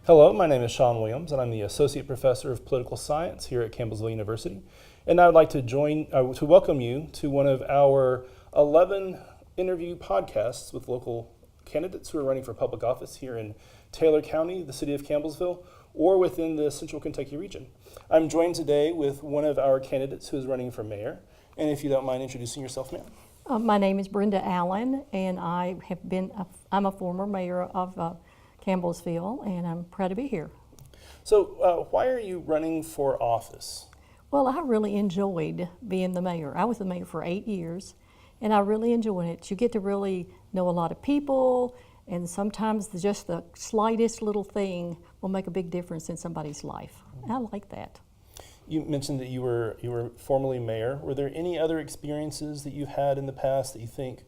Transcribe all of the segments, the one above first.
Hello, my name is Shawn Williams, and I'm the Associate Professor of Political Science here at Campbellsville University. And I would like to welcome you to one of our 11 interview podcasts with local candidates who are running for public office here in Taylor County, the city of Campbellsville, or within the Central Kentucky region. I'm joined today with one of our candidates who is running for mayor. And if you don't mind introducing yourself, ma'am. My name is Brenda Allen, and I'm a former mayor of Campbellsville, and I'm proud to be here. So why are you running for office? Well, I really enjoyed being the mayor. I was the mayor for 8 years, and I really enjoyed it. You get to really know a lot of people, and sometimes just the slightest little thing will make a big difference in somebody's life. I like that. You mentioned that you were formerly mayor. Were there any other experiences that you had in the past that you think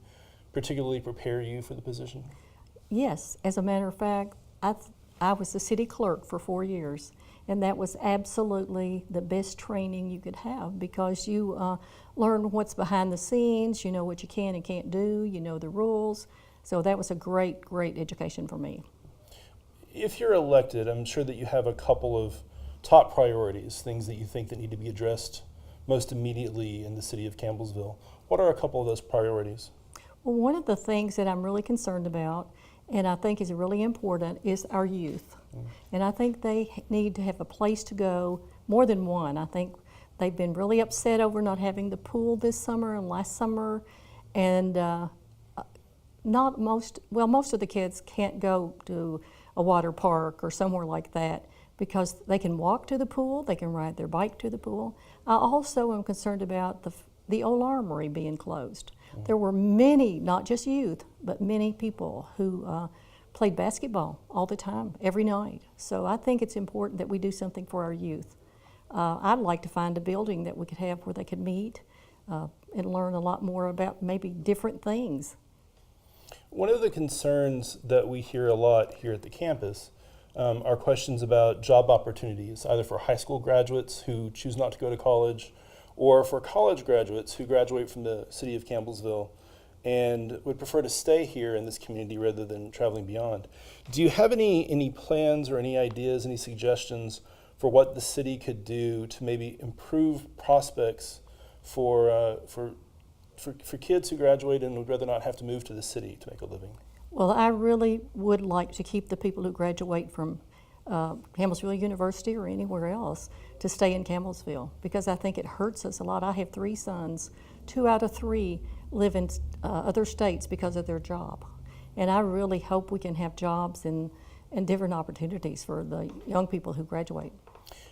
particularly prepare you for the position? Yes, as a matter of fact, I was the city clerk for 4 years, and that was absolutely the best training you could have because you learn what's behind the scenes, you know what you can and can't do, you know the rules. So that was a great, great education for me. If you're elected, I'm sure that you have a couple of top priorities, things that you think that need to be addressed most immediately in the city of Campbellsville. What are a couple of those priorities? Well, one of the things that I'm really concerned about and I think is really important is our youth. And I think they need to have a place to go, more than one. I think they've been really upset over not having the pool this summer and last summer, and most of the kids can't go to a water park or somewhere like that because they can walk to the pool, they can ride their bike to the pool. I also am concerned about the old armory being closed. There were many, not just youth, but many people who played basketball all the time, every night. So I think it's important that we do something for our youth. I'd like to find a building that we could have where they could meet and learn a lot more about maybe different things. One of the concerns that we hear a lot here at the campus are questions about job opportunities, either for high school graduates who choose not to go to college or for college graduates who graduate from the city of Campbellsville and would prefer to stay here in this community rather than traveling beyond. Do you have any plans or any ideas, any suggestions for what the city could do to maybe improve prospects for kids who graduate and would rather not have to move to the city to make a living? Well, I really would like to keep the people who graduate from Campbellsville University or anywhere else to stay in Campbellsville because I think it hurts us a lot. I have 3 sons. 2 out of 3 live in other states because of their job. And I really hope we can have jobs and different opportunities for the young people who graduate.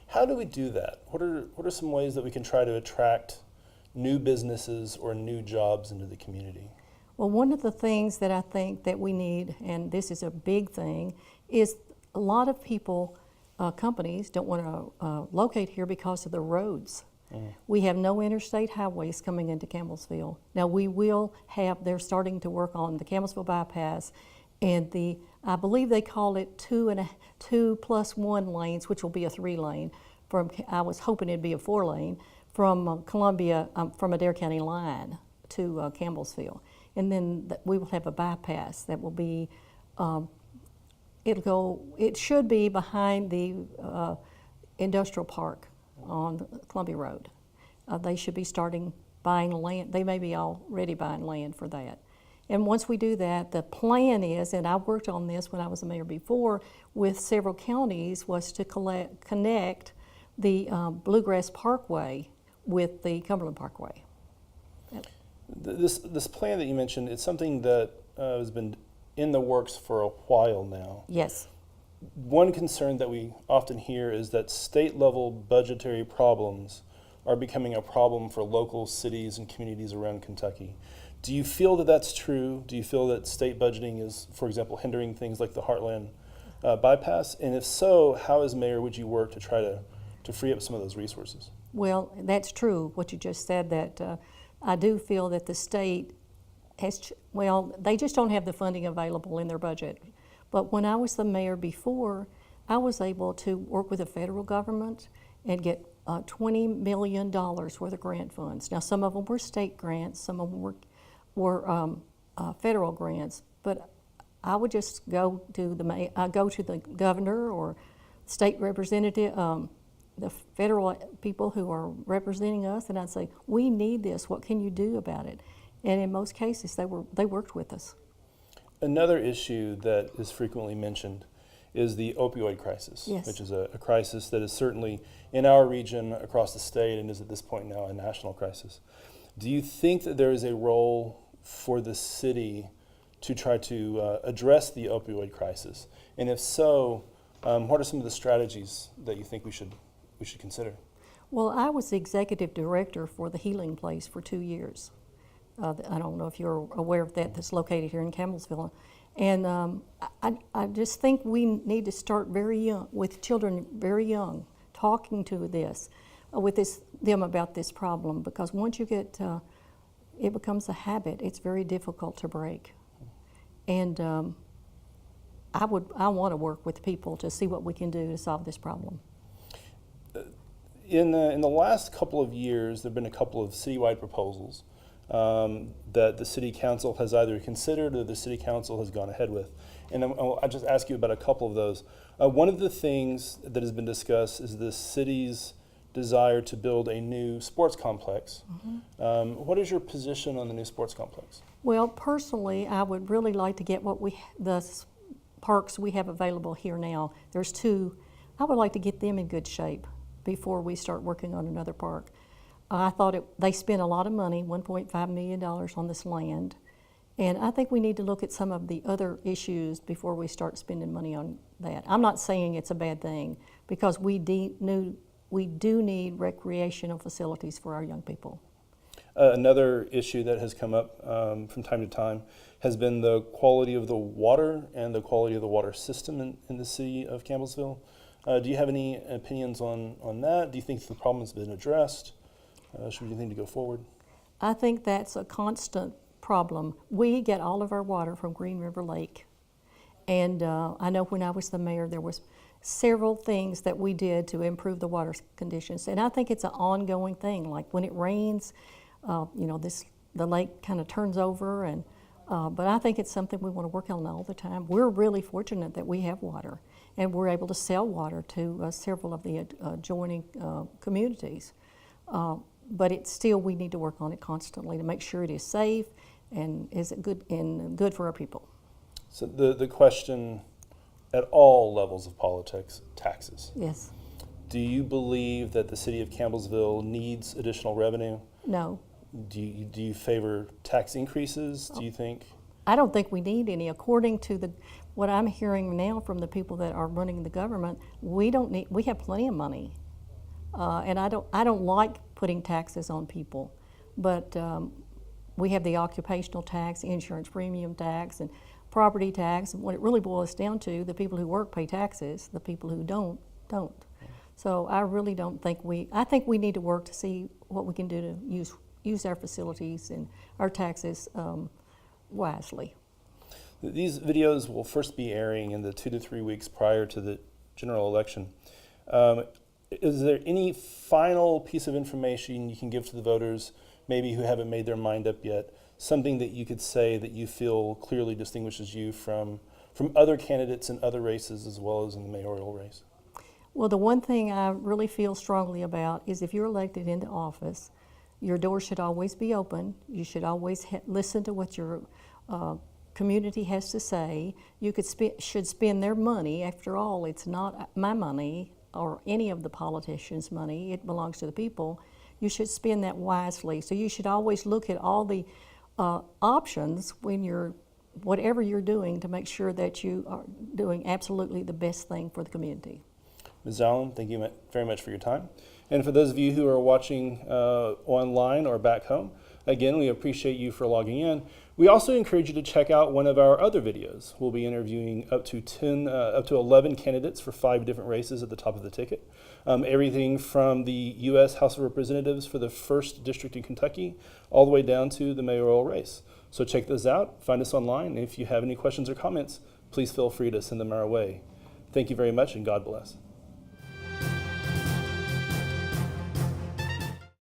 How do we do that? What are some ways that we can try to attract new businesses or new jobs into the community? Well, one of the things that I think that we need, and this is a big thing, is a lot of people, companies don't want to locate here because of the roads. We have no interstate highways coming into Campbellsville. Now we will have, they're starting to work on the Campbellsville bypass and I believe they call it 2+1 lanes, which will be a 3-lane. I was hoping it'd be a 4-lane from Columbia, from Adair County line to Campbellsville. And then we will have a bypass that will be, it should be behind the industrial park on Columbia Road. They should be starting buying land. They may be already buying land for that. And once we do that, the plan is, and I worked on this when I was a mayor before with several counties, was to connect the Bluegrass Parkway with the Cumberland Parkway. This plan that you mentioned, it's something that has been in the works for a while now. Yes. One concern that we often hear is that state-level budgetary problems are becoming a problem for local cities and communities around Kentucky. Do you feel that that's true? Do you feel that state budgeting is, for example, hindering things like the Heartland bypass? And if so, how as mayor would you work to try to free up some of those resources? Well, that's true, what you just said, that I do feel that the state has, they just don't have the funding available in their budget. But when I was the mayor before, I was able to work with the federal government and get $20 million worth of grant funds. Now, some of them were state grants, some of them were federal grants, but I would just go to the governor or state representative, the federal people who are representing us, and I'd say, we need this. What can you do about it? And in most cases, they worked with us. Another issue that is frequently mentioned is the opioid crisis, Yes. which is a crisis that is certainly in our region across the state and is at this point now a national crisis. Do you think that there is a role for the city to try to address the opioid crisis? And if so, what are some of the strategies that you think we should consider? Well, I was the executive director for the Healing Place for 2 years. I don't know if you're aware of that, that's located here in Campbellsville. And I just think we need to start very young, with children very young, talking to them about this problem, because once you get, it becomes a habit, it's very difficult to break. And I want to work with people to see what we can do to solve this problem. In the last couple of years, there have been a couple of citywide proposals that the city council has either considered or the city council has gone ahead with. And I'll just ask you about a couple of those. One of the things that has been discussed is the city's desire to build a new sports complex. Mm-hmm. What is your position on the new sports complex? Well, personally, I would really like to get the parks we have available here now. There's 2. I would like to get them in good shape before we start working on another park. I thought they spent a lot of money, $1.5 million on this land, and I think we need to look at some of the other issues before we start spending money on that. I'm not saying it's a bad thing, because we do need recreational facilities for our young people. Another issue that has come up from time to time has been the quality of the water and the quality of the water system in the city of Campbellsville. Do you have any opinions on that? Do you think the problem has been addressed? Should we continue to go forward? I think that's a constant problem. We get all of our water from Green River Lake. And I know when I was the mayor, there was several things that we did to improve the water conditions. And I think it's an ongoing thing. Like when it rains, the lake kind of turns over. But I think it's something we want to work on all the time. We're really fortunate that we have water, and we're able to sell water to several of the adjoining communities. But it's still, we need to work on it constantly to make sure it is safe and is good for our people. So the question at all levels of politics, taxes. Yes. Do you believe that the city of Campbellsville needs additional revenue? No. Do you favor tax increases, do you think? I don't think we need any. According to what I'm hearing now from the people that are running the government, we have plenty of money. And I don't like putting taxes on people, but we have the occupational tax, insurance premium tax, and property tax. And what it really boils down to, the people who work pay taxes, the people who don't. So I really don't think I think we need to work to see what we can do to use our facilities and our taxes wisely. These videos will first be airing in the 2 to 3 weeks prior to the general election. Is there any final piece of information you can give to the voters, maybe who haven't made their mind up yet, something that you could say that you feel clearly distinguishes you from other candidates in other races as well as in the mayoral race? Well, the one thing I really feel strongly about is if you're elected into office, your door should always be open. You should always listen to what your community has to say. You should spend their money. After all, it's not my money or any of the politicians' money. It belongs to the people. You should spend that wisely. So you should always look at all the options when whatever you're doing, to make sure that you are doing absolutely the best thing for the community. Ms. Allen, thank you very much for your time. And for those of you who are watching online or back home, again, we appreciate you for logging in. We also encourage you to check out one of our other videos. We'll be interviewing up to 11 candidates for 5 different races at the top of the ticket. Everything from the U.S. House of Representatives for the 1st District in Kentucky, all the way down to the mayoral race. So check those out, find us online, and if you have any questions or comments, please feel free to send them our way. Thank you very much, and God bless.